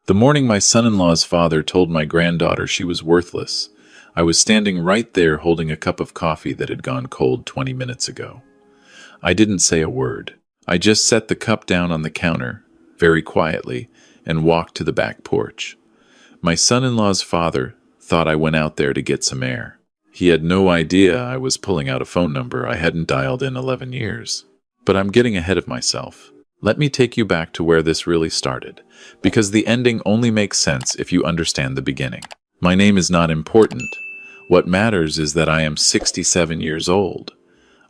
The morning my son-in-law's father told my granddaughter she was worthless, I was standing right there holding a cup of coffee that had gone cold 20 minutes ago. I didn't say a word. I just set the cup down on the counter, very quietly, and walked to the back porch. My son-in-law's father thought I went out there to get some air. He had no idea I was pulling out a phone number I hadn't dialed in 11 years. But I'm getting ahead of myself. Let me take you back to where this really started, because the ending only makes sense if you understand the beginning. My name is not important. What matters is that I am 67 years old.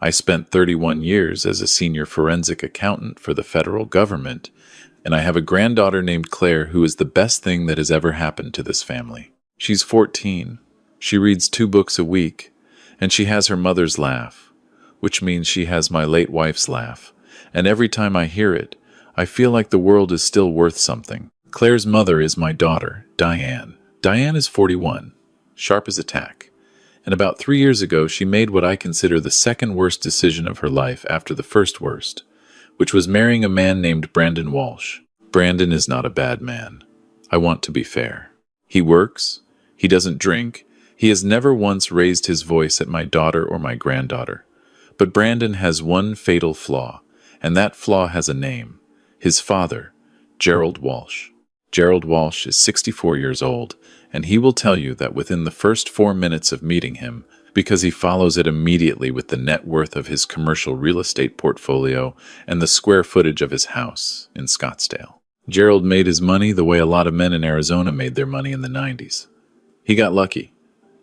I spent 31 years as a senior forensic accountant for the federal government, and I have a granddaughter named Claire who is the best thing that has ever happened to this family. She's 14. She reads 2 books a week, and she has her mother's laugh, which means she has my late wife's laugh, and every time I hear it, I feel like the world is still worth something. Claire's mother is my daughter, Diane. Diane is 41, sharp as a tack, and about 3 years ago she made what I consider the second worst decision of her life after the first worst, which was marrying a man named Brandon Walsh. Brandon is not a bad man. I want to be fair. He works, he doesn't drink, he has never once raised his voice at my daughter or my granddaughter. But Brandon has one fatal flaw, and that flaw has a name. His father, Gerald Walsh. Gerald Walsh is 64 years old, and he will tell you that within the first 4 minutes of meeting him, because he follows it immediately with the net worth of his commercial real estate portfolio and the square footage of his house in Scottsdale. Gerald made his money the way a lot of men in Arizona made their money in the 90s. He got lucky.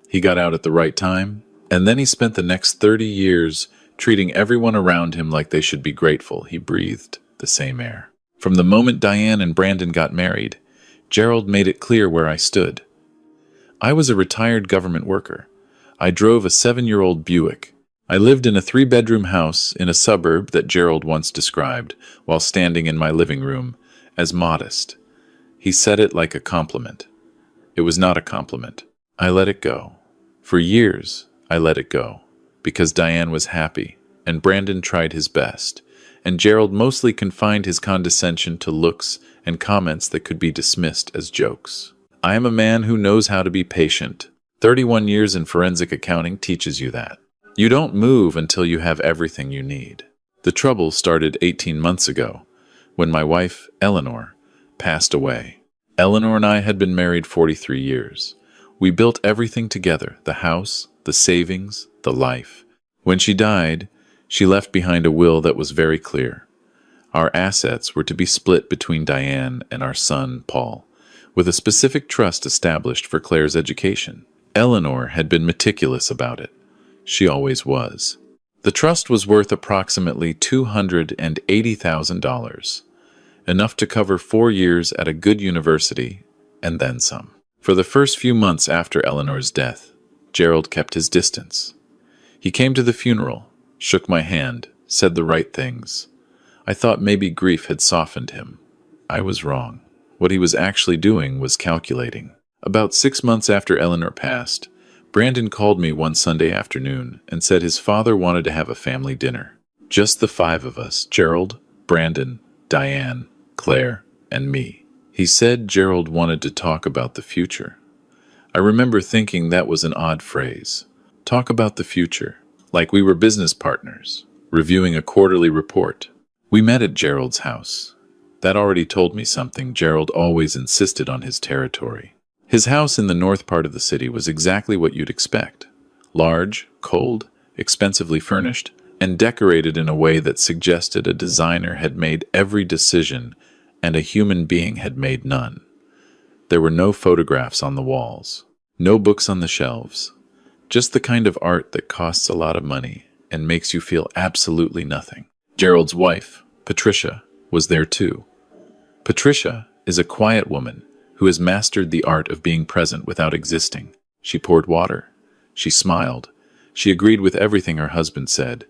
He got out at the right time, and then he spent the next 30 years treating everyone around him like they should be grateful he breathed the same air. From the moment Diane and Brandon got married, Gerald made it clear where I stood. I was a retired government worker. I drove a 7-year-old Buick. I lived in a 3-bedroom house in a suburb that Gerald once described, while standing in my living room, as modest. He said it like a compliment. It was not a compliment. I let it go. For years, I let it go, because Diane was happy, and Brandon tried his best, and Gerald mostly confined his condescension to looks and comments that could be dismissed as jokes. I am a man who knows how to be patient. 31 years in forensic accounting teaches you that. You don't move until you have everything you need. The trouble started 18 months ago, when my wife, Eleanor, passed away. Eleanor and I had been married 43 years. We built everything together, the house, the savings, the life. When she died, she left behind a will that was very clear. Our assets were to be split between Diane and our son, Paul, with a specific trust established for Claire's education. Eleanor had been meticulous about it. She always was. The trust was worth approximately $280,000, enough to cover 4 years at a good university, and then some. For the first few months after Eleanor's death, Gerald kept his distance. He came to the funeral, shook my hand, said the right things. I thought maybe grief had softened him. I was wrong. What he was actually doing was calculating. About 6 months after Eleanor passed, Brandon called me one Sunday afternoon and said his father wanted to have a family dinner. Just the 5 of us, Gerald, Brandon, Diane, Claire, and me. He said Gerald wanted to talk about the future. I remember thinking that was an odd phrase. Talk about the future, like we were business partners, reviewing a quarterly report. We met at Gerald's house. That already told me something. Gerald always insisted on his territory. His house in the north part of the city was exactly what you'd expect. Large, cold, expensively furnished, and decorated in a way that suggested a designer had made every decision and a human being had made none. There were no photographs on the walls, no books on the shelves, just the kind of art that costs a lot of money and makes you feel absolutely nothing. Gerald's wife, Patricia, was there too. Patricia is a quiet woman who has mastered the art of being present without existing. She poured water. She smiled. She agreed with everything her husband said,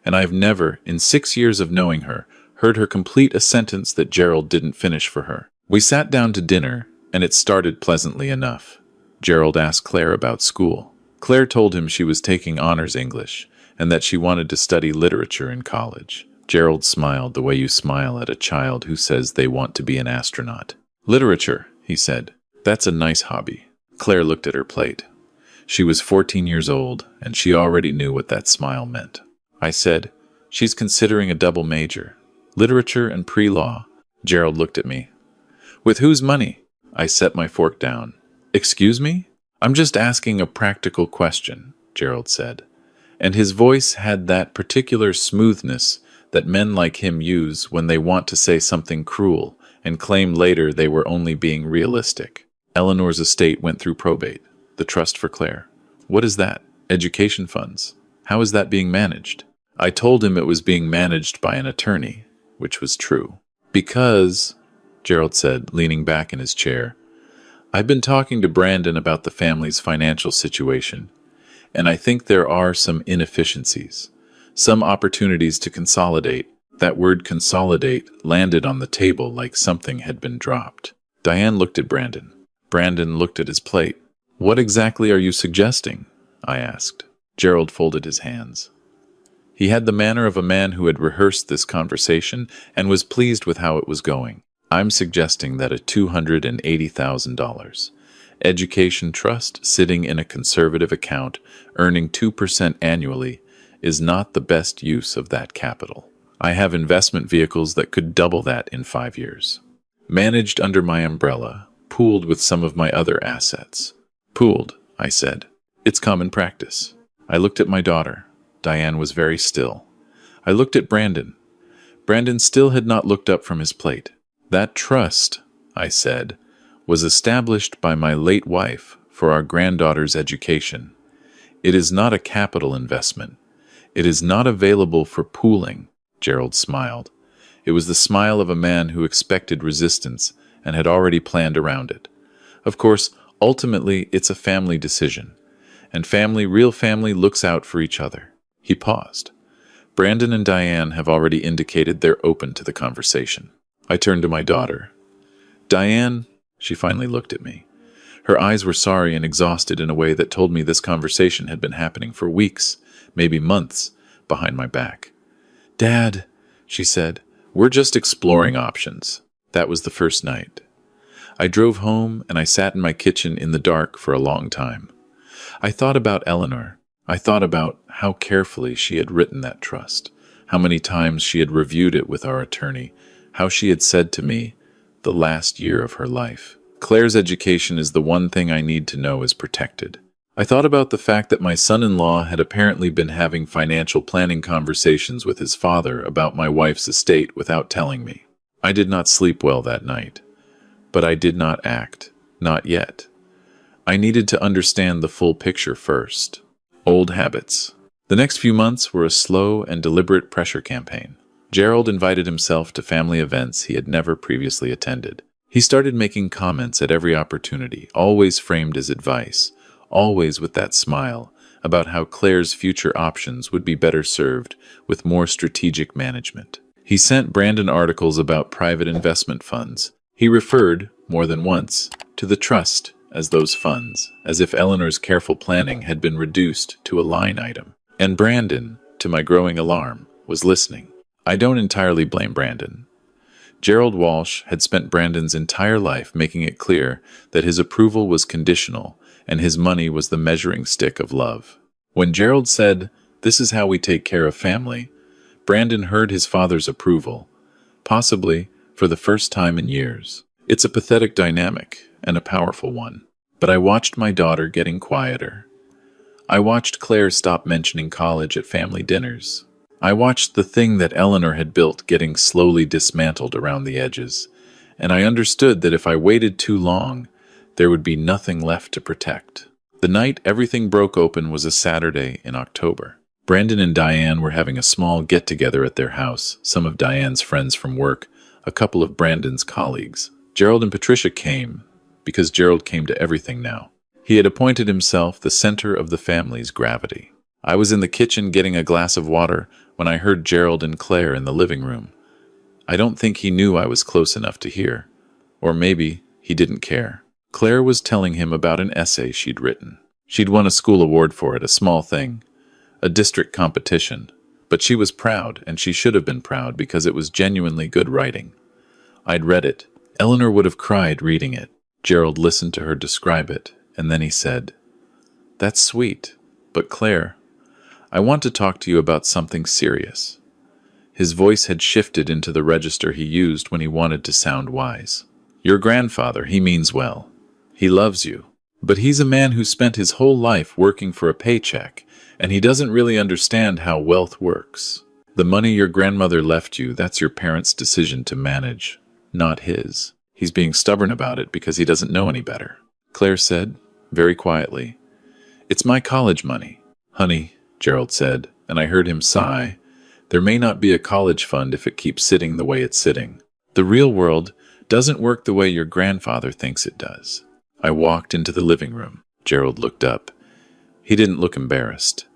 and I've never, in 6 years of knowing her, heard her complete a sentence that Gerald didn't finish for her. We sat down to dinner, and it started pleasantly enough. Gerald asked Claire about school. Claire told him she was taking honors English, and that she wanted to study literature in college. Gerald smiled the way you smile at a child who says they want to be an astronaut. Literature, he said. That's a nice hobby. Claire looked at her plate. She was 14 years old, and she already knew what that smile meant. I said, she's considering a double major, literature and pre-law. Gerald looked at me. With whose money? I set my fork down. Excuse me? I'm just asking a practical question, Gerald said. And his voice had that particular smoothness that men like him use when they want to say something cruel and claim later they were only being realistic. Eleanor's estate went through probate. The trust for Claire. What is that? Education funds. How is that being managed? I told him it was being managed by an attorney, which was true. Because, Gerald said, leaning back in his chair, I've been talking to Brandon about the family's financial situation, and I think there are some inefficiencies, some opportunities to consolidate. That word consolidate landed on the table like something had been dropped. Diane looked at Brandon. Brandon looked at his plate. What exactly are you suggesting? I asked. Gerald folded his hands. He had the manner of a man who had rehearsed this conversation and was pleased with how it was going. I'm suggesting that a $280,000 education trust sitting in a conservative account earning 2% annually is not the best use of that capital. I have investment vehicles that could double that in 5 years. Managed under my umbrella, pooled with some of my other assets. Pooled, I said. It's common practice. I looked at my daughter. Diane was very still. I looked at Brandon. Brandon still had not looked up from his plate. That trust, I said, was established by my late wife for our granddaughter's education. It is not a capital investment. It is not available for pooling. Gerald smiled. It was the smile of a man who expected resistance and had already planned around it. Of course, ultimately, it's a family decision. And family, real family, looks out for each other. He paused. Brandon and Diane have already indicated they're open to the conversation. I turned to my daughter. Diane, she finally looked at me. Her eyes were sorry and exhausted in a way that told me this conversation had been happening for weeks, maybe months, behind my back. Dad, she said, we're just exploring options. That was the first night. I drove home and I sat in my kitchen in the dark for a long time. I thought about Eleanor. I thought about how carefully she had written that trust, how many times she had reviewed it with our attorney, how she had said to me, the last year of her life, Claire's education is the one thing I need to know is protected. I thought about the fact that my son-in-law had apparently been having financial planning conversations with his father about my wife's estate without telling me. I did not sleep well that night, but I did not act, not yet. I needed to understand the full picture first. Old habits. The next few months were a slow and deliberate pressure campaign. Gerald invited himself to family events he had never previously attended. He started making comments at every opportunity, always framed as advice, always with that smile about how Claire's future options would be better served with more strategic management. He sent Brandon articles about private investment funds. He referred, more than once, to the trust as those funds, as if Eleanor's careful planning had been reduced to a line item. And Brandon, to my growing alarm, was listening. I don't entirely blame Brandon. Gerald Walsh had spent Brandon's entire life making it clear that his approval was conditional and his money was the measuring stick of love. When Gerald said, "This is how we take care of family," Brandon heard his father's approval, possibly for the first time in years. It's a pathetic dynamic and a powerful one. But I watched my daughter getting quieter. I watched Claire stop mentioning college at family dinners. I watched the thing that Eleanor had built getting slowly dismantled around the edges, and I understood that if I waited too long, there would be nothing left to protect. The night everything broke open was a Saturday in October. Brandon and Diane were having a small get-together at their house, some of Diane's friends from work, a couple of Brandon's colleagues. Gerald and Patricia came, because Gerald came to everything now. He had appointed himself the center of the family's gravity. I was in the kitchen getting a glass of water when I heard Gerald and Claire in the living room. I don't think he knew I was close enough to hear. Or maybe he didn't care. Claire was telling him about an essay she'd written. She'd won a school award for it, a small thing, a district competition. But she was proud, and she should have been proud because it was genuinely good writing. I'd read it. Eleanor would have cried reading it. Gerald listened to her describe it, and then he said, "That's sweet, but Claire, I want to talk to you about something serious." His voice had shifted into the register he used when he wanted to sound wise. "Your grandfather, he means well. He loves you. But he's a man who spent his whole life working for a paycheck, and he doesn't really understand how wealth works. The money your grandmother left you, that's your parents' decision to manage, not his. He's being stubborn about it because he doesn't know any better." Claire said, very quietly, "It's my college money." "Honey," Gerald said, and I heard him sigh, "there may not be a college fund if it keeps sitting the way it's sitting. The real world doesn't work the way your grandfather thinks it does." I walked into the living room. Gerald looked up. He didn't look embarrassed.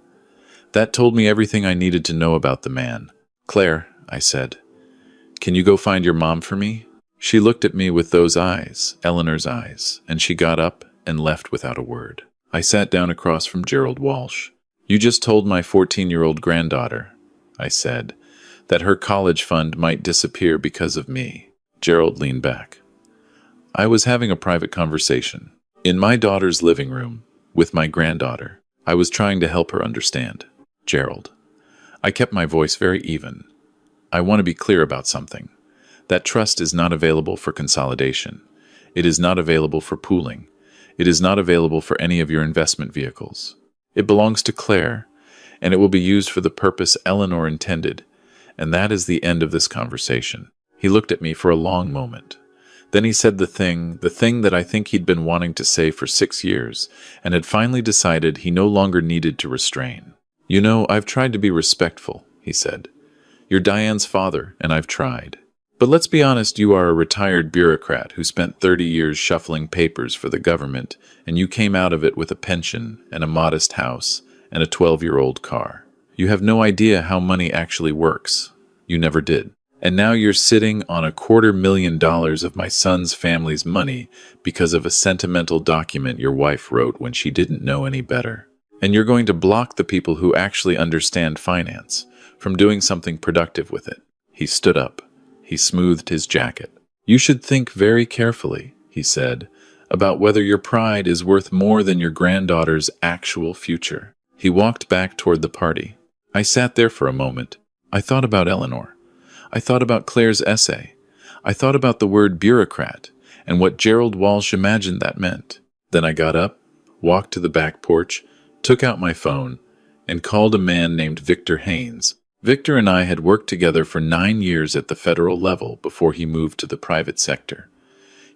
That told me everything I needed to know about the man. "Claire," I said, "can you go find your mom for me?" She looked at me with those eyes, Eleanor's eyes, and she got up and left without a word. I sat down across from Gerald Walsh. "You just told my 14-year-old granddaughter," I said, "that her college fund might disappear because of me." Gerald leaned back. I was having a private conversation in my daughter's living room with my granddaughter. I was trying to help her understand. "Gerald," I kept my voice very even, "I want to be clear about something. That trust is not available for consolidation. It is not available for pooling. It is not available for any of your investment vehicles. It belongs to Claire, and it will be used for the purpose Eleanor intended, and that is the end of this conversation." He looked at me for a long moment. Then he said the thing that I think he'd been wanting to say for 6 years, and had finally decided he no longer needed to restrain. "You know, I've tried to be respectful," he said. "You're Diane's father, and I've tried. But let's be honest, you are a retired bureaucrat who spent 30 years shuffling papers for the government, and you came out of it with a pension and a modest house and a 12-year-old car. You have no idea how money actually works. You never did. And now you're sitting on $250,000 of my son's family's money because of a sentimental document your wife wrote when she didn't know any better. And you're going to block the people who actually understand finance from doing something productive with it." He stood up. He smoothed his jacket. "You should think very carefully," he said, "about whether your pride is worth more than your granddaughter's actual future." He walked back toward the party. I sat there for a moment. I thought about Eleanor. I thought about Claire's essay. I thought about the word bureaucrat and what Gerald Walsh imagined that meant. Then I got up, walked to the back porch, took out my phone, and called a man named Victor Haynes. Victor and I had worked together for 9 years at the federal level before he moved to the private sector.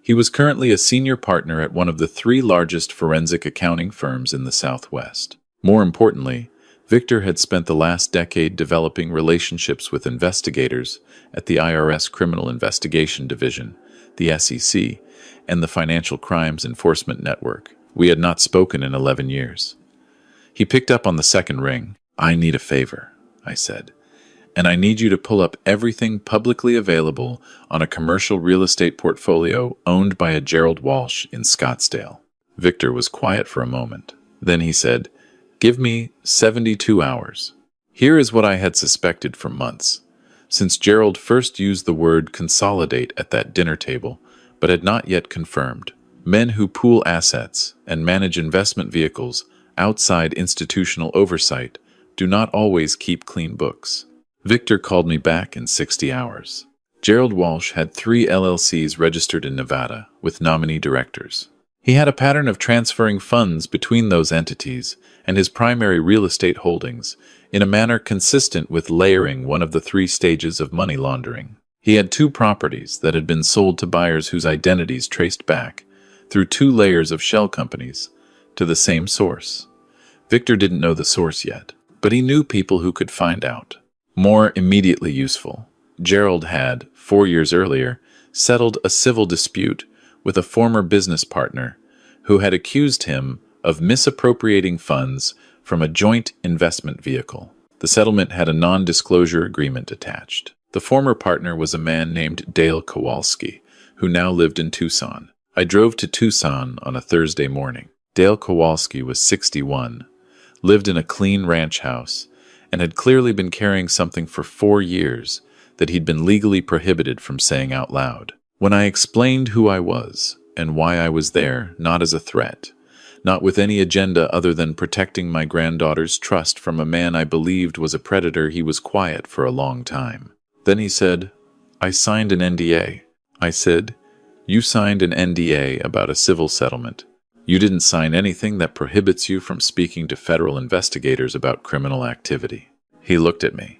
He was currently a senior partner at one of the 3 largest forensic accounting firms in the Southwest. More importantly, Victor had spent the last decade developing relationships with investigators at the IRS Criminal Investigation Division, the SEC, and the Financial Crimes Enforcement Network. We had not spoken in 11 years. He picked up on the second ring. "I need a favor," I said, "and I need you to pull up everything publicly available on a commercial real estate portfolio owned by a Gerald Walsh in Scottsdale." Victor was quiet for a moment. Then he said, "Give me 72 hours. Here is what I had suspected for months, since Gerald first used the word consolidate at that dinner table, but had not yet confirmed. Men who pool assets and manage investment vehicles outside institutional oversight do not always keep clean books." Victor called me back in 60 hours. Gerald Walsh had 3 LLCs registered in Nevada with nominee directors. He had a pattern of transferring funds between those entities and his primary real estate holdings in a manner consistent with layering one of the 3 stages of money laundering. He had 2 properties that had been sold to buyers whose identities traced back, through 2 layers of shell companies, to the same source. Victor didn't know the source yet, but he knew people who could find out. More immediately useful, Gerald had, 4 years earlier, settled a civil dispute with a former business partner who had accused him of misappropriating funds from a joint investment vehicle. The settlement had a non-disclosure agreement attached. The former partner was a man named Dale Kowalski, who now lived in Tucson. I drove to Tucson on a Thursday morning. Dale Kowalski was 61, lived in a clean ranch house, and had clearly been carrying something for 4 years that he'd been legally prohibited from saying out loud. When I explained who I was and why I was there, not as a threat, not with any agenda other than protecting my granddaughter's trust from a man I believed was a predator. He was quiet for a long time. Then he said, "I signed an NDA." I said, "You signed an NDA about a civil settlement. You didn't sign anything that prohibits you from speaking to federal investigators about criminal activity." He looked at me.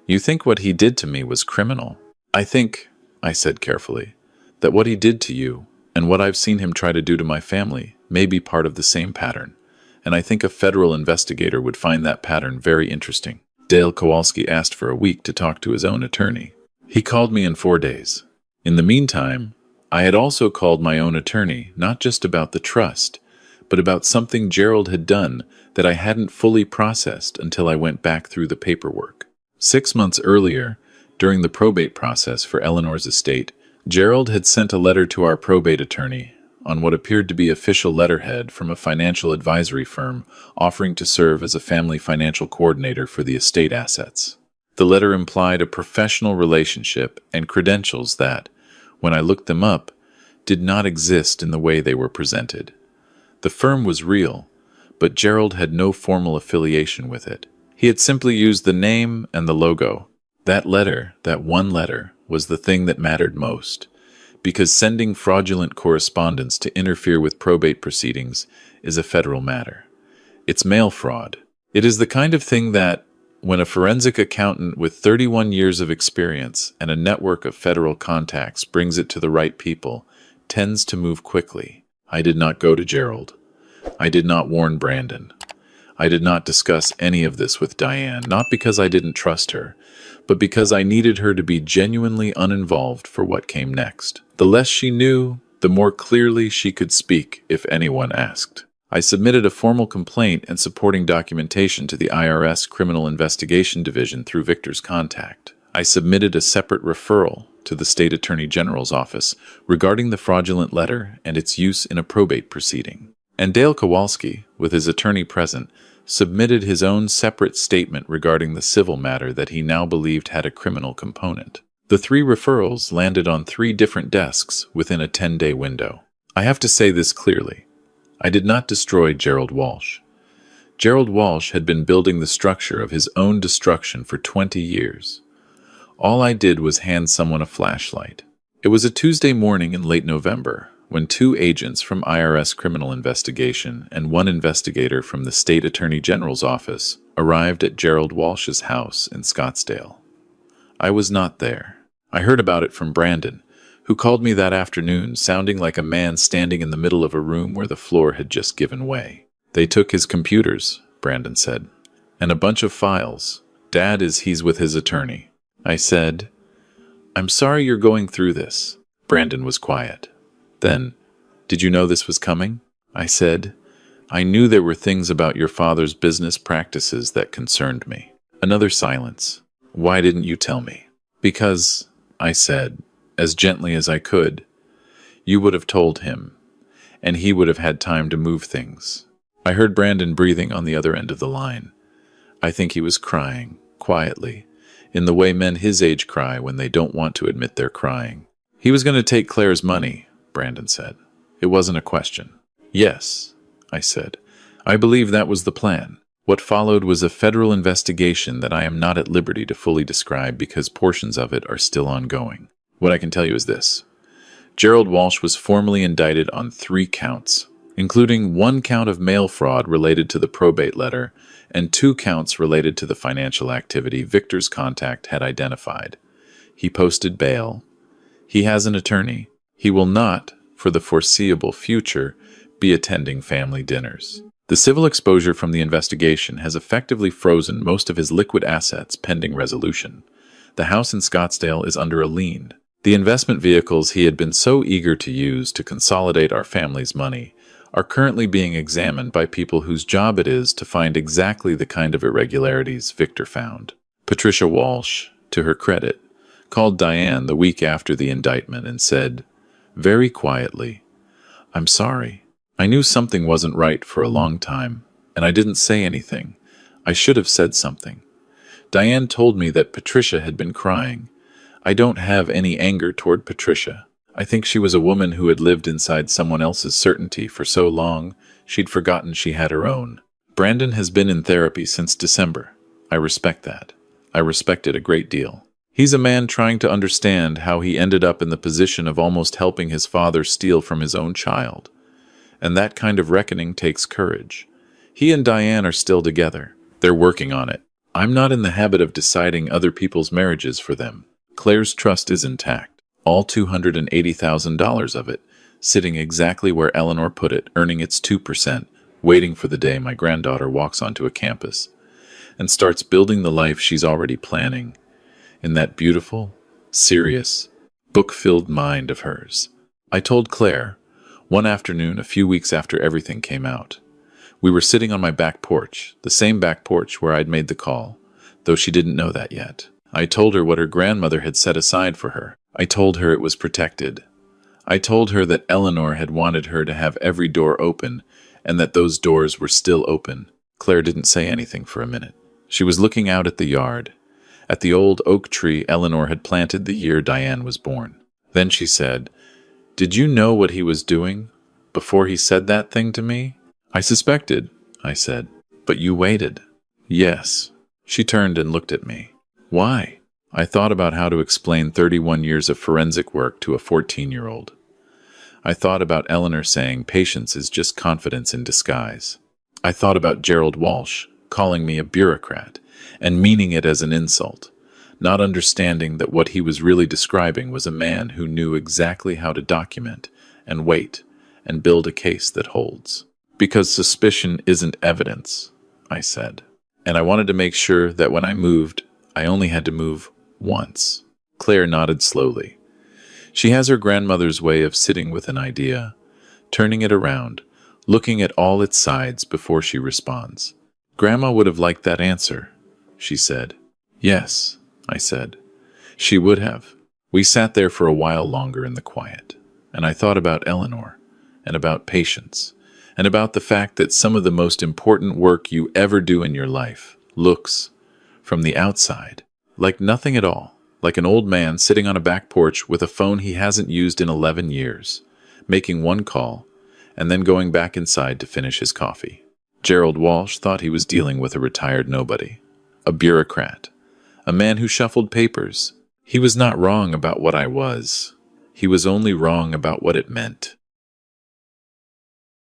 "You think what he did to me was criminal?" "I think," I said carefully, "that what he did to you and what I've seen him try to do to my family may be part of the same pattern, and I think a federal investigator would find that pattern very interesting." Dale Kowalski asked for a week to talk to his own attorney. He called me in 4 days. In the meantime, I had also called my own attorney, not just about the trust, but about something Gerald had done that I hadn't fully processed until I went back through the paperwork. 6 months earlier, during the probate process for Eleanor's estate, Gerald had sent a letter to our probate attorney on what appeared to be official letterhead from a financial advisory firm offering to serve as a family financial coordinator for the estate assets. The letter implied a professional relationship and credentials that, when I looked them up, did not exist in the way they were presented. The firm was real, but Gerald had no formal affiliation with it. He had simply used the name and the logo. That letter, that one letter, was the thing that mattered most, because sending fraudulent correspondence to interfere with probate proceedings is a federal matter. It's mail fraud. It is the kind of thing that, when a forensic accountant with 31 years of experience and a network of federal contacts brings it to the right people, tends to move quickly. I did not go to Gerald. I did not warn Brandon. I did not discuss any of this with Diane, not because I didn't trust her, but because I needed her to be genuinely uninvolved for what came next. The less she knew, the more clearly she could speak if anyone asked. I submitted a formal complaint and supporting documentation to the IRS Criminal Investigation Division through Victor's contact. I submitted a separate referral to the State Attorney General's office regarding the fraudulent letter and its use in a probate proceeding. And Dale Kowalski, with his attorney present, submitted his own separate statement regarding the civil matter that he now believed had a criminal component. The 3 referrals landed on 3 different desks within a 10-day window. I have to say this clearly. I did not destroy Gerald Walsh. Gerald Walsh had been building the structure of his own destruction for 20 years. All I did was hand someone a flashlight. It was a Tuesday morning in late November when 2 agents from IRS Criminal Investigation and 1 investigator from the State Attorney General's office arrived at Gerald Walsh's house in Scottsdale. I was not there. I heard about it from Brandon, who called me that afternoon sounding like a man standing in the middle of a room where the floor had just given way. "They took his computers," Brandon said, "and a bunch of files. Dad he's with his attorney." I said, "I'm sorry you're going through this." Brandon was quiet. Then, "Did you know this was coming?" I said, "I knew there were things about your father's business practices that concerned me." Another silence. "Why didn't you tell me?" "Because," I said, as gently as I could, "you would have told him, and he would have had time to move things." I heard Brandon breathing on the other end of the line. I think he was crying, quietly, in the way men his age cry when they don't want to admit they're crying. "He was going to take Claire's money," Brandon said. "It wasn't a question." "Yes," I said. "I believe that was the plan." What followed was a federal investigation that I am not at liberty to fully describe because portions of it are still ongoing. What I can tell you is this. Gerald Walsh was formally indicted on 3 counts, including 1 count of mail fraud related to the probate letter and 2 counts related to the financial activity Victor's contact had identified. He posted bail. He has an attorney. He will not, for the foreseeable future, be attending family dinners. The civil exposure from the investigation has effectively frozen most of his liquid assets pending resolution. The house in Scottsdale is under a lien. The investment vehicles he had been so eager to use to consolidate our family's money are currently being examined by people whose job it is to find exactly the kind of irregularities Victor found. Patricia Walsh, to her credit, called Diane the week after the indictment and said, very quietly, "I'm sorry. I knew something wasn't right for a long time, and I didn't say anything. I should have said something." Diane told me that Patricia had been crying. I don't have any anger toward Patricia. I think she was a woman who had lived inside someone else's certainty for so long, she'd forgotten she had her own. Brandon has been in therapy since December. I respect that. I respect it a great deal. He's a man trying to understand how he ended up in the position of almost helping his father steal from his own child. And that kind of reckoning takes courage. He and Diane are still together. They're working on it. I'm not in the habit of deciding other people's marriages for them. Claire's trust is intact. All $280,000 of it, sitting exactly where Eleanor put it, earning its 2%, waiting for the day my granddaughter walks onto a campus and starts building the life she's already planning in that beautiful, serious, book-filled mind of hers. I told Claire, one afternoon a few weeks after everything came out. We were sitting on my back porch, the same back porch where I'd made the call, though she didn't know that yet. I told her what her grandmother had set aside for her. I told her it was protected. I told her that Eleanor had wanted her to have every door open, and that those doors were still open. Claire didn't say anything for a minute. She was looking out at the yard, at the old oak tree Eleanor had planted the year Diane was born. Then she said, "Did you know what he was doing before he said that thing to me?" "I suspected," I said. "But you waited." "Yes." She turned and looked at me. "Why?" I thought about how to explain 31 years of forensic work to a 14-year-old. I thought about Eleanor saying patience is just confidence in disguise. I thought about Gerald Walsh calling me a bureaucrat and meaning it as an insult, not understanding that what he was really describing was a man who knew exactly how to document and wait and build a case that holds. "Because suspicion isn't evidence," I said. And I wanted to make sure that when I moved, I only had to move once. Claire nodded slowly. She has her grandmother's way of sitting with an idea, turning it around, looking at all its sides before she responds. "Grandma would have liked that answer," she said. "Yes," I said. "She would have." We sat there for a while longer in the quiet, and I thought about Eleanor, and about patience, and about the fact that some of the most important work you ever do in your life looks, from the outside, like nothing at all, like an old man sitting on a back porch with a phone he hasn't used in 11 years, making one call, and then going back inside to finish his coffee. Gerald Walsh thought he was dealing with a retired nobody, a bureaucrat, a man who shuffled papers. He was not wrong about what I was. He was only wrong about what it meant.